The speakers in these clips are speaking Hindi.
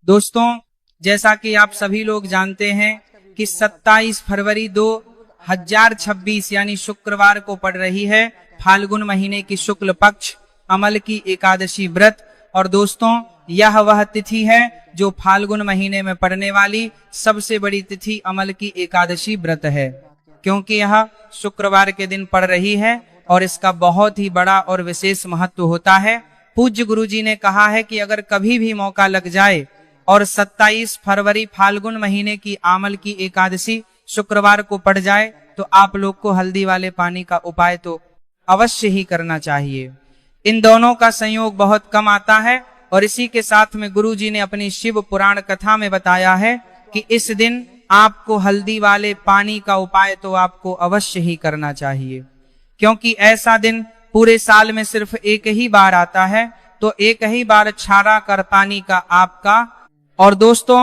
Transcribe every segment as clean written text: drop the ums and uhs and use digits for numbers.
दोस्तों, जैसा कि आप सभी लोग जानते हैं कि 27 फरवरी 2026 यानी शुक्रवार को पड़ रही है फाल्गुन महीने की शुक्ल पक्ष अमल की एकादशी व्रत। और दोस्तों, यह वह तिथि है जो फाल्गुन महीने में पड़ने वाली सबसे बड़ी तिथि अमल की एकादशी व्रत है, क्योंकि यह शुक्रवार के दिन पड़ रही है और इसका बहुत ही बड़ा और विशेष महत्व होता है। पूज्य गुरुजी ने कहा है कि अगर कभी भी मौका लग जाए और 27 फरवरी फाल्गुन महीने की आमल की एकादशी शुक्रवार को पड़ जाए तो आप लोग को हल्दी वाले पानी का उपाय तो अवश्य ही करना चाहिए। इन दोनों का संयोग बहुत कम आता है और इसी के साथ में गुरुजी ने अपनी शिव पुराण कथा में बताया है कि इस दिन आपको हल्दी वाले पानी का उपाय तो आपको अवश्य ही करना चाहिए, क्योंकि ऐसा दिन पूरे साल में सिर्फ एक ही बार आता है। तो एक ही बार छारा कर पानी का आपका। और दोस्तों,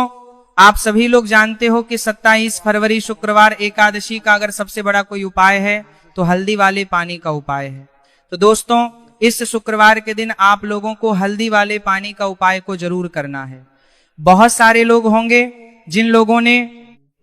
आप सभी लोग जानते हो कि 27 फरवरी शुक्रवार एकादशी का अगर सबसे बड़ा कोई उपाय है तो हल्दी वाले पानी का उपाय है। तो दोस्तों, इस शुक्रवार के दिन आप लोगों को हल्दी वाले पानी का उपाय को जरूर करना है। बहुत सारे लोग होंगे जिन लोगों ने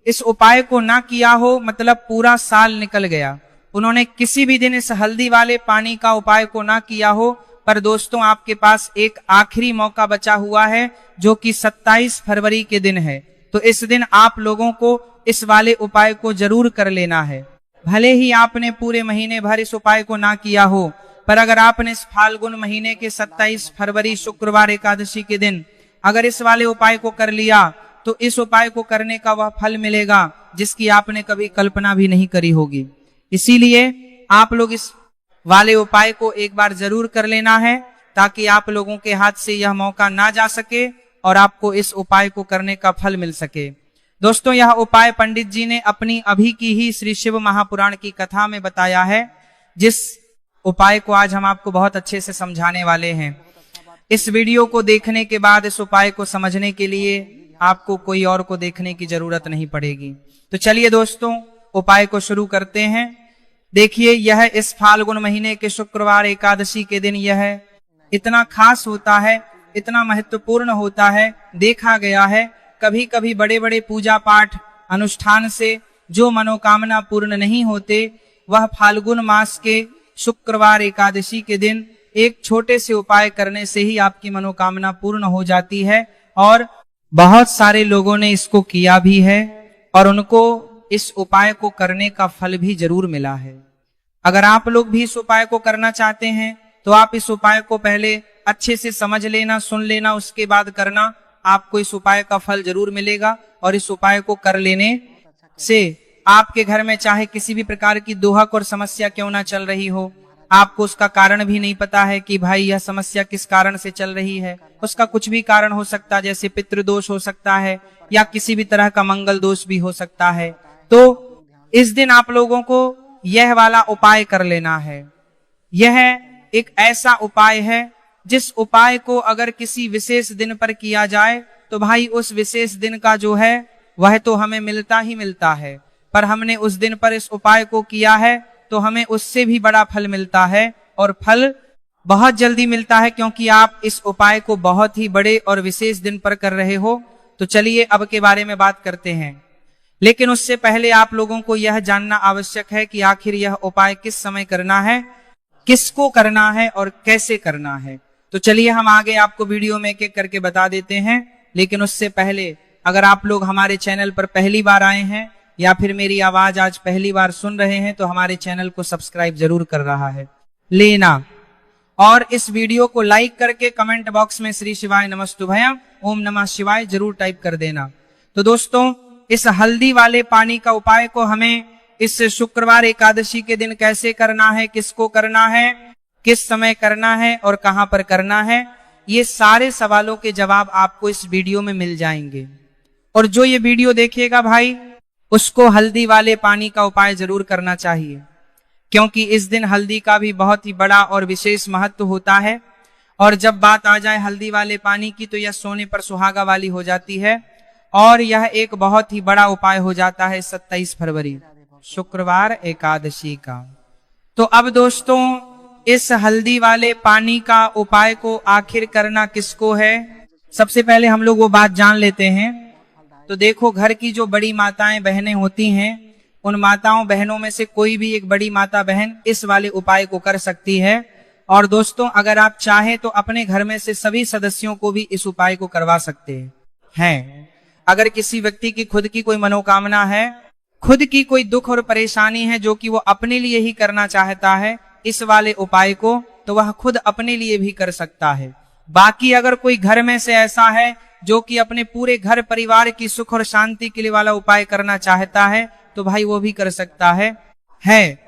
इस उपाय को ना किया हो, मतलब पूरा साल निकल गया, उन्होंने किसी भी दिन इस हल्दी वाले पानी का उपाय को ना किया हो। पर दोस्तों, आपके पास एक आखिरी मौका बचा हुआ है जो कि 27 फरवरी के दिन है। तो इस दिन आप लोगों को इस वाले उपाय को जरूर कर लेना है। भले ही आपने पूरे महीने भर इस उपाय को ना किया हो, पर अगर आपने इस फाल्गुन महीने के 27 फरवरी शुक्रवार एकादशी के दिन अगर इस वाले उपाय को कर लिया तो इस उपाय को करने का वह फल मिलेगा जिसकी आपने कभी कल्पना भी नहीं करी होगी। इसीलिए आप लोग इस वाले उपाय को एक बार जरूर कर लेना है, ताकि आप लोगों के हाथ से यह मौका ना जा सके और आपको इस उपाय को करने का फल मिल सके। दोस्तों, यह उपाय पंडित जी ने अपनी अभी की ही श्री शिव महापुराण की कथा में बताया है, जिस उपाय को आज हम आपको बहुत अच्छे से समझाने वाले हैं। इस वीडियो को देखने के बाद इस उपाय को समझने के लिए आपको कोई और को देखने की जरूरत नहीं पड़ेगी। तो चलिए दोस्तों, उपाय को शुरू करते हैं। देखिए, यह इस फाल्गुन महीने के शुक्रवार एकादशी के दिन यह इतना खास होता है, इतना महत्वपूर्ण होता है। देखा गया है कभी कभी बड़े बड़े पूजा पाठ अनुष्ठान से जो मनोकामना पूर्ण नहीं होते, वह फाल्गुन मास के शुक्रवार एकादशी के दिन एक छोटे से उपाय करने से ही आपकी मनोकामना पूर्ण हो जाती है। और बहुत सारे लोगों ने इसको किया भी है और उनको इस उपाय को करने का फल भी जरूर मिला है। अगर आप लोग भी इस उपाय को करना चाहते हैं तो आप इस उपाय को पहले अच्छे से समझ लेना, सुन लेना, उसके बाद करना। आपको इस उपाय का फल जरूर मिलेगा और इस उपाय को कर लेने से आपके घर में चाहे किसी भी प्रकार की दोहक और समस्या क्यों ना चल रही हो, आपको उसका कारण भी नहीं पता है कि भाई यह समस्या किस कारण से चल रही है, उसका कुछ भी कारण हो सकता है, जैसे पितृदोष हो सकता है या किसी भी तरह का मंगल दोष भी हो सकता है। तो इस दिन आप लोगों को यह वाला उपाय कर लेना है। यह एक ऐसा उपाय है जिस उपाय को अगर किसी विशेष दिन पर किया जाए तो भाई उस विशेष दिन का जो है वह तो हमें मिलता ही मिलता है, पर हमने उस दिन पर इस उपाय को किया है तो हमें उससे भी बड़ा फल मिलता है और फल बहुत जल्दी मिलता है, क्योंकि आप इस उपाय को बहुत ही बड़े और विशेष दिन पर कर रहे हो। तो चलिए अब के बारे में बात करते हैं, लेकिन उससे पहले आप लोगों को यह जानना आवश्यक है कि आखिर यह उपाय किस समय करना है, किसको करना है और कैसे करना है। तो चलिए हम आगे आपको वीडियो में एक एक करके बता देते हैं। लेकिन उससे पहले अगर आप लोग हमारे चैनल पर पहली बार आए हैं या फिर मेरी आवाज आज पहली बार सुन रहे हैं तो हमारे चैनल को सब्सक्राइब जरूर कर रहा है लेना, और इस वीडियो को लाइक करके कमेंट बॉक्स में श्री शिवाय नमस्तुभयम ओम नमः शिवाय जरूर टाइप कर देना। तो दोस्तों, इस हल्दी वाले पानी का उपाय को हमें इस शुक्रवार एकादशी के दिन कैसे करना है, किसको करना है, किस समय करना है और कहां पर करना है, ये सारे सवालों के जवाब आपको इस वीडियो में मिल जाएंगे। और जो ये वीडियो देखेगा भाई, उसको हल्दी वाले पानी का उपाय जरूर करना चाहिए, क्योंकि इस दिन हल्दी का भी बहुत ही बड़ा और विशेष महत्व होता है। और जब बात आ जाए हल्दी वाले पानी की तो यह सोने पर सुहागा वाली हो जाती है और यह एक बहुत ही बड़ा उपाय हो जाता है 27 फरवरी शुक्रवार एकादशी का। तो अब दोस्तों, इस हल्दी वाले पानी का उपाय को आखिर करना किसको है, सबसे पहले हम लोग वो बात जान लेते हैं। तो देखो, घर की जो बड़ी माताएं बहनें होती हैं, उन माताओं बहनों में से कोई भी एक बड़ी माता बहन इस वाले उपाय को कर सकती है। और दोस्तों, अगर आप चाहें तो अपने घर में से सभी सदस्यों को भी इस उपाय को करवा सकते हैं। अगर किसी व्यक्ति की खुद की कोई मनोकामना है, खुद की कोई दुख और परेशानी है जो कि वो अपने लिए ही करना चाहता है इस वाले उपाय को, तो वह खुद अपने लिए भी कर सकता है। बाकी अगर कोई घर में से ऐसा है जो कि अपने पूरे घर परिवार की सुख और शांति के लिए वाला उपाय करना चाहता है, तो भाई वो भी कर सकता है,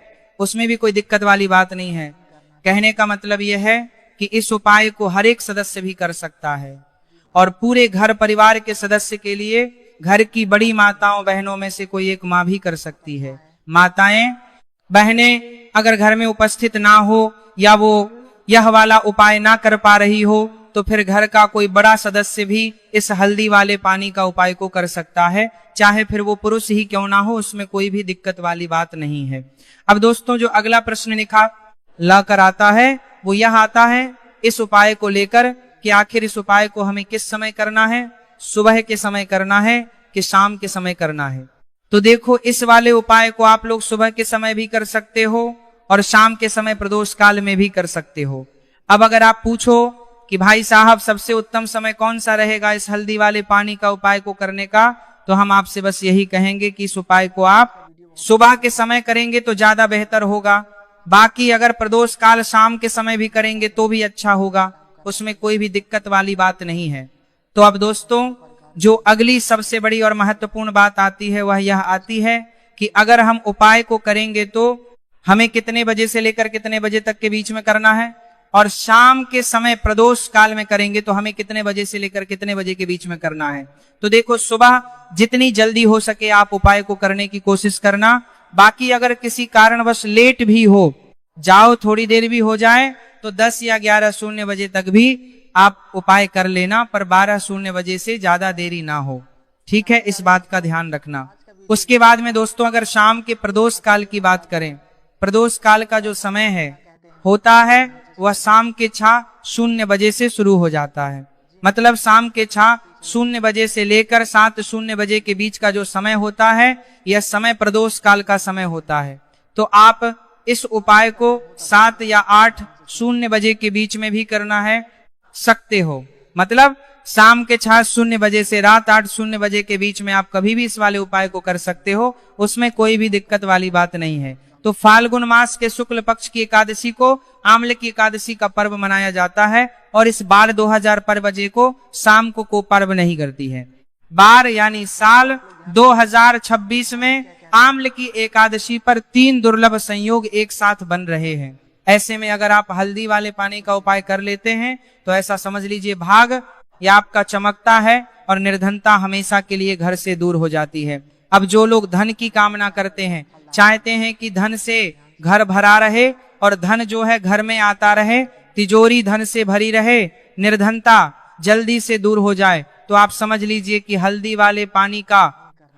उसमें भी कोई दिक्कत वाली बात नहीं है। कहने का मतलब यह है कि इस उपाय को हर एक सदस्य भी कर सकता है, और पूरे घर परिवार के सदस्य के लिए घर की बड़ी माताओं बहनों में से कोई एक माँ भी कर सकती है। माताएं बहनें अगर घर में उपस्थित ना हो या वो यह वाला उपाय ना कर पा रही हो, तो फिर घर का कोई बड़ा सदस्य भी इस हल्दी वाले पानी का उपाय को कर सकता है, चाहे फिर वो पुरुष ही क्यों ना हो, उसमें कोई भी दिक्कत वाली बात नहीं है। अब दोस्तों, जो अगला प्रश्न निकाल कर आता है वो यह आता है इस उपाय को लेकर कि आखिर इस उपाय को हमें किस समय करना है, सुबह के समय करना है कि शाम के समय करना है। तो देखो, इस वाले उपाय को आप लोग सुबह के समय भी कर सकते हो और शाम के समय प्रदोष काल में भी कर सकते हो। अब अगर आप पूछो कि भाई साहब सबसे उत्तम समय कौन सा रहेगा इस हल्दी वाले पानी का उपाय को करने का, तो हम आपसे बस यही कहेंगे कि इस उपाय को आप सुबह के समय करेंगे तो ज्यादा बेहतर होगा। बाकी अगर प्रदोष काल शाम के समय भी करेंगे तो भी अच्छा होगा, उसमें कोई भी दिक्कत वाली बात नहीं है। तो अब दोस्तों, जो अगली सबसे बड़ी और महत्वपूर्ण बात आती है वह यह आती है कि अगर हम उपाय को करेंगे तो हमें कितने बजे से लेकर कितने बजे तक के बीच में करना है, और शाम के समय प्रदोष काल में करेंगे तो हमें कितने बजे से लेकर कितने बजे के बीच में करना है। तो देखो, सुबह जितनी जल्दी हो सके आप उपाय को करने की कोशिश करना। बाकी अगर किसी कारणवश लेट भी हो जाओ, थोड़ी देर भी हो जाए, तो 10 या 11:00 बजे तक भी आप उपाय कर लेना, पर 12:00 बजे से ज्यादा देरी ना हो। ठीक है, इस बात का ध्यान रखना। उसके बाद में दोस्तों, अगर शाम के प्रदोष काल की बात करें, प्रदोष काल का जो समय होता है वह शाम के 6:00 बजे से शुरू हो जाता है। मतलब शाम के 6:00 बजे से लेकर 7:00 बजे के बीच का जो समय होता है, यह समय प्रदोष काल का समय होता है। तो आप इस उपाय को 7 या 8:00 बजे के बीच में भी करना है सकते हो। मतलब शाम के 6:00 बजे से रात 8:00 बजे के बीच में आप कभी भी इस वाले उपाय को कर सकते हो, उसमें कोई भी दिक्कत वाली बात नहीं है। तो फाल्गुन मास के शुक्ल पक्ष की एकादशी को आम्ल की एकादशी का पर्व मनाया जाता है, और इस बार 2000 पर बजे को शाम को पर्व नहीं करती है। बार यानी साल 2026 में आम्ल की एकादशी पर 3 दुर्लभ संयोग एक साथ बन रहे हैं। ऐसे में अगर आप हल्दी वाले पानी का उपाय कर लेते हैं तो ऐसा समझ लीजिए भाग या आपका चमकता है और निर्धनता हमेशा के लिए घर से दूर हो जाती है। अब जो लोग धन की कामना करते हैं, चाहते हैं कि धन से घर भरा रहे और धन जो है घर में आता रहे, तिजोरी धन से भरी रहे, निर्धनता जल्दी से दूर हो जाए, तो आप समझ लीजिए कि हल्दी वाले पानी का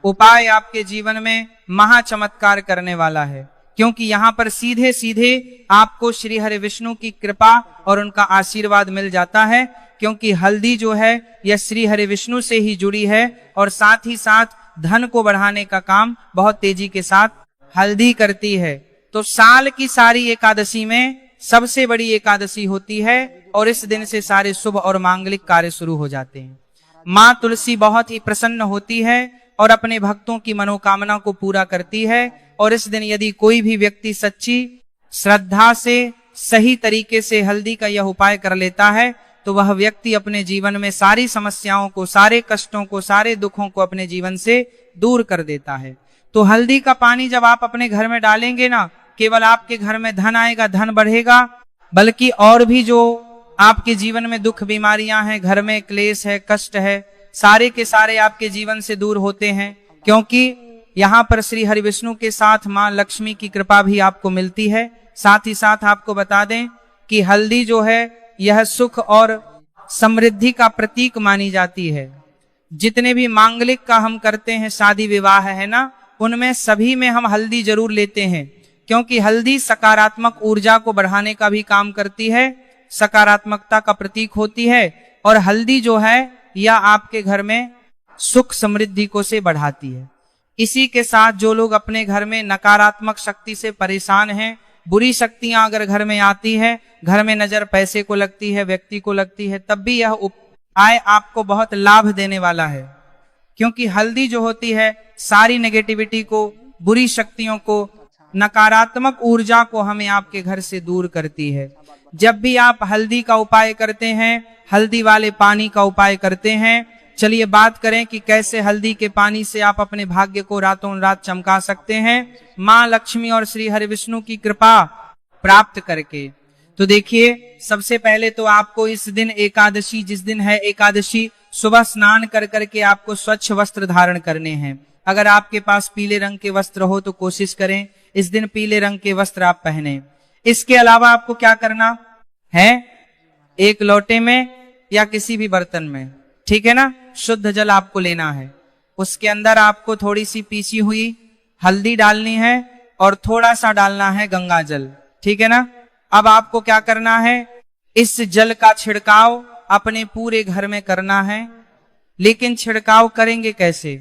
उपाय आपके जीवन में महा चमत्कार करने वाला है। क्योंकि यहाँ पर सीधे सीधे आपको श्री हरि विष्णु की कृपा और उनका आशीर्वाद मिल जाता है, क्योंकि हल्दी जो है यह श्री हरि विष्णु से ही जुड़ी है, और साथ ही साथ धन को बढ़ाने का काम बहुत तेजी के साथ हल्दी करती है। तो साल की सारी एकादशी में सबसे बड़ी एकादशी होती है, और इस दिन से सारे शुभ और मांगलिक कार्य शुरू हो जाते हैं। माँ तुलसी बहुत ही प्रसन्न होती है और अपने भक्तों की मनोकामना को पूरा करती है, और इस दिन यदि कोई भी व्यक्ति सच्ची श्रद्धा से सही तरीके से हल्दी का यह उपाय कर लेता है, तो वह व्यक्ति अपने जीवन में सारी समस्याओं को, सारे कष्टों को, सारे दुखों को अपने जीवन से दूर कर देता है। तो हल्दी का पानी जब आप अपने घर में डालेंगे ना, केवल आपके घर में धन आएगा, धन बढ़ेगा, बल्कि और भी जो आपके जीवन में दुख बीमारियां हैं, घर में क्लेश है, कष्ट है, सारे के सारे आपके जीवन से दूर होते हैं। क्योंकि यहाँ पर श्री हरि विष्णु के साथ माँ लक्ष्मी की कृपा भी आपको मिलती है। साथ ही साथ आपको बता दें कि हल्दी जो है यह सुख और समृद्धि का प्रतीक मानी जाती है। जितने भी मांगलिक का हम करते हैं, शादी विवाह है ना, उनमें सभी में हम हल्दी जरूर लेते हैं, क्योंकि हल्दी सकारात्मक ऊर्जा को बढ़ाने का भी काम करती है, सकारात्मकता का प्रतीक होती है। और हल्दी जो है या आपके घर में सुख समृद्धि को से बढ़ाती है। इसी के साथ जो लोग अपने घर में नकारात्मक शक्ति से परेशान हैं, बुरी शक्तियां अगर घर में आती है, घर में नजर पैसे को लगती है, व्यक्ति को लगती है, तब भी यह उपाय आपको बहुत लाभ देने वाला है। क्योंकि हल्दी जो होती है सारी नेगेटिविटी को, बुरी शक्तियों को, नकारात्मक ऊर्जा को हमें आपके घर से दूर करती है। जब भी आप हल्दी का उपाय करते हैं, हल्दी वाले पानी का उपाय करते हैं, चलिए बात करें कि कैसे हल्दी के पानी से आप अपने भाग्य को रातों रात चमका सकते हैं, मां लक्ष्मी और श्री हरि विष्णु की कृपा प्राप्त करके। तो देखिए, सबसे पहले तो आपको इस दिन एकादशी, जिस दिन है एकादशी, सुबह स्नान कर करके आपको स्वच्छ वस्त्र धारण करने हैं। अगर आपके पास पीले रंग के वस्त्र हो तो कोशिश करें इस दिन पीले रंग के वस्त्र आप पहने। इसके अलावा आपको क्या करना है, एक लोटे में या किसी भी बर्तन में, ठीक है ना, शुद्ध जल आपको लेना है। उसके अंदर आपको थोड़ी सी पीसी हुई हल्दी डालनी है और थोड़ा सा डालना है गंगा जल, ठीक है ना। अब आपको क्या करना है, इस जल का छिड़काव अपने पूरे घर में करना है। लेकिन छिड़काव करेंगे कैसे?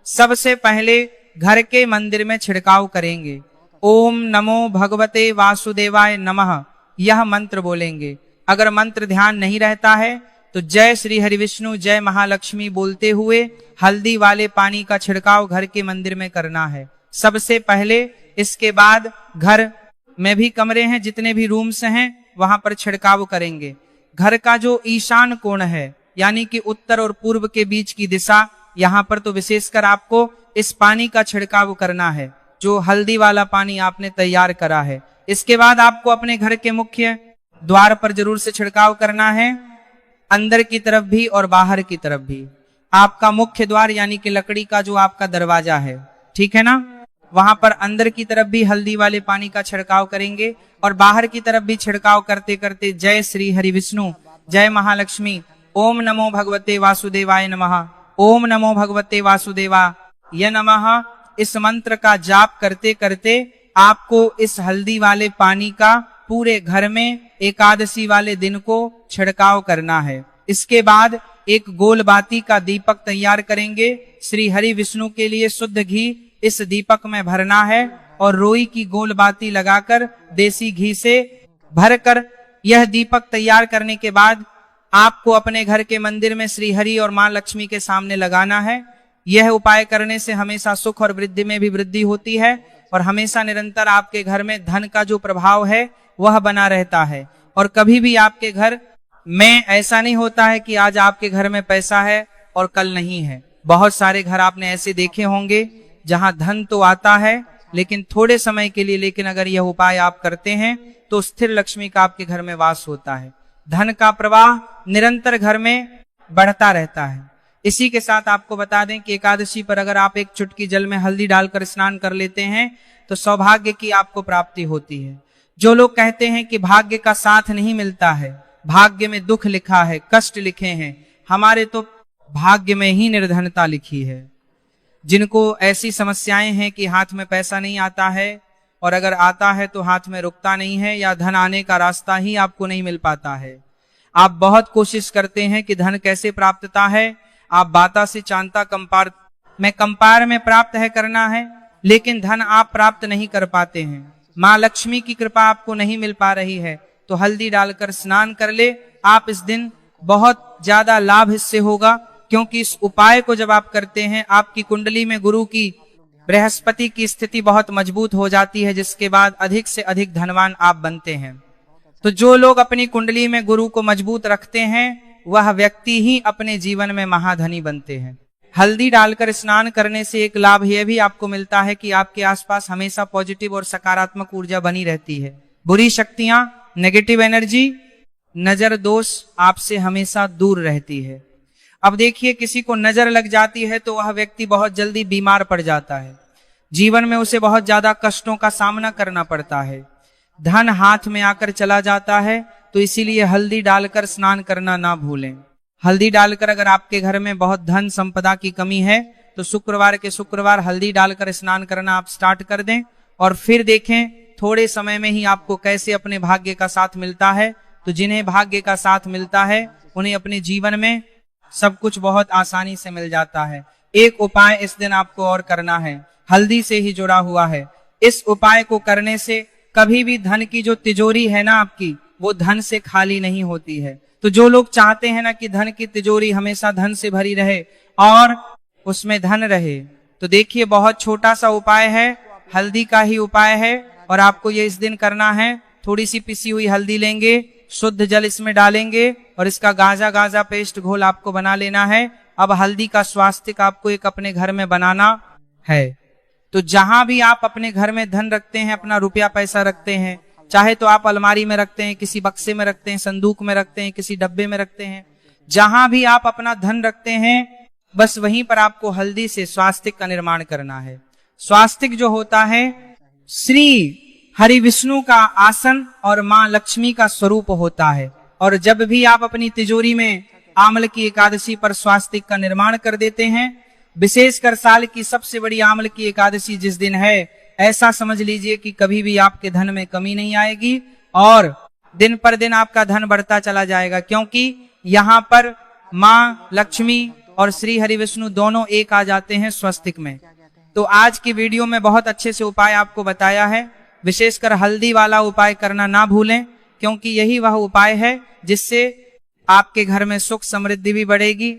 सबसे पहले घर के मंदिर में छिड़काव करेंगे। ओम नमो भगवते वासुदेवाय नमः, यह मंत्र बोलेंगे। अगर मंत्र ध्यान नहीं रहता है तो जय श्री हरि विष्णु, जय महालक्ष्मी बोलते हुए हल्दी वाले पानी का छिड़काव घर के मंदिर में करना है सबसे पहले। इसके बाद घर में भी कमरे हैं, जितने भी रूम्स हैं, वहां पर छिड़काव करेंगे। घर का जो ईशान कोण है, यानी कि उत्तर और पूर्व के बीच की दिशा, यहाँ पर तो विशेषकर आपको इस पानी का छिड़काव करना है, जो हल्दी वाला पानी आपने तैयार करा है। इसके बाद आपको अपने घर के मुख्य द्वार पर जरूर से छिड़काव करना है, अंदर की तरफ भी और बाहर की तरफ भी। आपका मुख्य द्वार यानी कि लकड़ी का जो आपका दरवाजा है, ठीक है ना, वहां पर अंदर की तरफ भी हल्दी वाले पानी का छिड़काव करेंगे और बाहर की तरफ भी छिड़काव करते करते जय श्री हरि विष्णु, जय महालक्ष्मी, ओम नमो भगवते वासुदेवाय नमः, ओम नमो भगवते वासुदेवाय नमः, इस मंत्र का जाप करते करते आपको इस हल्दी वाले पानी का पूरे घर में एकादशी वाले दिन को छिड़काव करना है। इसके बाद एक गोल बाती का दीपक तैयार करेंगे। श्री हरि विष्णु के लिए शुद्ध घी इस दीपक में भरना है और रोई की गोल बाती लगाकर देसी घी से भरकर यह दीपक तैयार करने के बाद आपको अपने घर के मंदिर में श्री हरि और मां लक्ष्मी के सामने लगाना है। यह उपाय करने से हमेशा सुख और वृद्धि में भी वृद्धि होती है और हमेशा निरंतर आपके घर में धन का जो प्रभाव है वह बना रहता है। और कभी भी आपके घर में ऐसा नहीं होता है कि आज आपके घर में पैसा है और कल नहीं है। बहुत सारे घर आपने ऐसे देखे होंगे जहां धन तो आता है लेकिन थोड़े समय के लिए, लेकिन अगर यह उपाय आप करते हैं तो स्थिर लक्ष्मी का आपके घर में वास होता है, धन का प्रवाह निरंतर घर में बढ़ता रहता है। इसी के साथ आपको बता दें कि एकादशी पर अगर आप एक चुटकी जल में हल्दी डालकर स्नान कर लेते हैं तो सौभाग्य की आपको प्राप्ति होती है। जो लोग कहते हैं कि भाग्य का साथ नहीं मिलता है, भाग्य में दुख लिखा है, कष्ट लिखे हैं, हमारे तो भाग्य में ही निर्धनता लिखी है। जिनको ऐसी समस्याएं हैं कि हाथ में पैसा नहीं आता है और अगर आता है तो हाथ में रुकता नहीं है या धन आने का रास्ता ही आपको नहीं मिल पाता है। आप बहुत कोशिश करते हैं कि धन कैसे प्राप्तता है, आप बाता से चांता कंपार में प्राप्त है करना है, लेकिन धन आप प्राप्त नहीं कर पाते हैं, माँ लक्ष्मी की कृपा आपको नहीं मिल पा रही है, तो हल्दी डालकर स्नान कर ले आप। इस दिन बहुत ज्यादा लाभ इससे होगा, क्योंकि इस उपाय को जब आप करते हैं आपकी कुंडली में गुरु की, बृहस्पति की स्थिति बहुत मजबूत हो जाती है, जिसके बाद अधिक से अधिक धनवान आप बनते हैं। तो जो लोग अपनी कुंडली में गुरु को मजबूत रखते हैं वह व्यक्ति ही अपने जीवन में महाधनी बनते हैं। हल्दी डालकर स्नान करने से एक लाभ यह भी आपको मिलता है कि आपके आसपास हमेशा पॉजिटिव और सकारात्मक ऊर्जा बनी रहती है। बुरी शक्तियां, नेगेटिव एनर्जी, नजर दोष आपसे हमेशा दूर रहती है। अब देखिए, किसी को नजर लग जाती है तो वह व्यक्ति बहुत जल्दी बीमार पड़ जाता है, जीवन में उसे बहुत ज्यादा कष्टों का सामना करना पड़ता है, धन हाथ में आकर चला जाता है। तो इसीलिए हल्दी डालकर स्नान करना ना भूलें। हल्दी डालकर अगर आपके घर में बहुत धन संपदा की कमी है तो शुक्रवार के शुक्रवार हल्दी डालकर स्नान करना आप स्टार्ट कर दें और फिर देखें थोड़े समय में ही आपको कैसे अपने भाग्य का साथ मिलता है। तो जिन्हें भाग्य का साथ मिलता है उन्हें अपने जीवन में सब कुछ बहुत आसानी से मिल जाता है। एक उपाय इस दिन आपको और करना है, हल्दी से ही जुड़ा हुआ है। इस उपाय को करने से कभी भी धन की जो तिजोरी है ना आपकी, वो धन से खाली नहीं होती है। तो जो लोग चाहते हैं ना कि धन की तिजोरी हमेशा धन से भरी रहे और उसमें धन रहे, तो देखिए बहुत छोटा सा उपाय है, हल्दी का ही उपाय है और आपको ये इस दिन करना है। थोड़ी सी पिसी हुई हल्दी लेंगे, शुद्ध जल इसमें डालेंगे और इसका गाजा गाजा पेस्ट घोल आपको बना लेना है। अब हल्दी का स्वास्तिक आपको एक अपने घर में बनाना है। तो जहां भी आप अपने घर में धन रखते हैं, अपना रुपया पैसा रखते हैं, चाहे तो आप अलमारी में रखते हैं, किसी बक्से में रखते हैं, संदूक में रखते हैं, किसी डब्बे में रखते हैं, जहां भी आप अपना धन रखते हैं, बस वहीं पर आपको हल्दी से स्वास्तिक का निर्माण करना है। स्वास्तिक जो होता है श्री हरि विष्णु का आसन और मां लक्ष्मी का स्वरूप होता है। और जब भी आप अपनी तिजोरी में आमल की एकादशी पर स्वास्तिक का निर्माण कर देते हैं, विशेषकर साल की सबसे बड़ी आमल की एकादशी जिस दिन है, ऐसा समझ लीजिए कि कभी भी आपके धन में कमी नहीं आएगी और दिन पर दिन आपका धन बढ़ता चला जाएगा, क्योंकि यहाँ पर मां लक्ष्मी और श्री हरि विष्णु दोनों एक आ जाते हैं स्वस्तिक में। तो आज की वीडियो में बहुत अच्छे से उपाय आपको बताया है। विशेषकर हल्दी वाला उपाय करना ना भूलें, क्योंकि यही वह उपाय है जिससे आपके घर में सुख समृद्धि भी बढ़ेगी,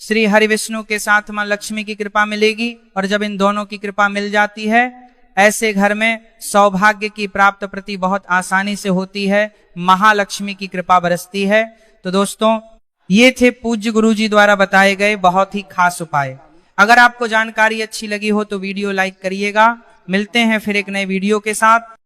श्री हरि विष्णु के साथ मां लक्ष्मी की कृपा मिलेगी। और जब इन दोनों की कृपा मिल जाती है, ऐसे घर में सौभाग्य की प्राप्त प्रति बहुत आसानी से होती है, महालक्ष्मी की कृपा बरसती है। तो दोस्तों, ये थे पूज्य गुरु जी द्वारा बताए गए बहुत ही खास उपाय। अगर आपको जानकारी अच्छी लगी हो तो वीडियो लाइक करिएगा। मिलते हैं फिर एक नए वीडियो के साथ।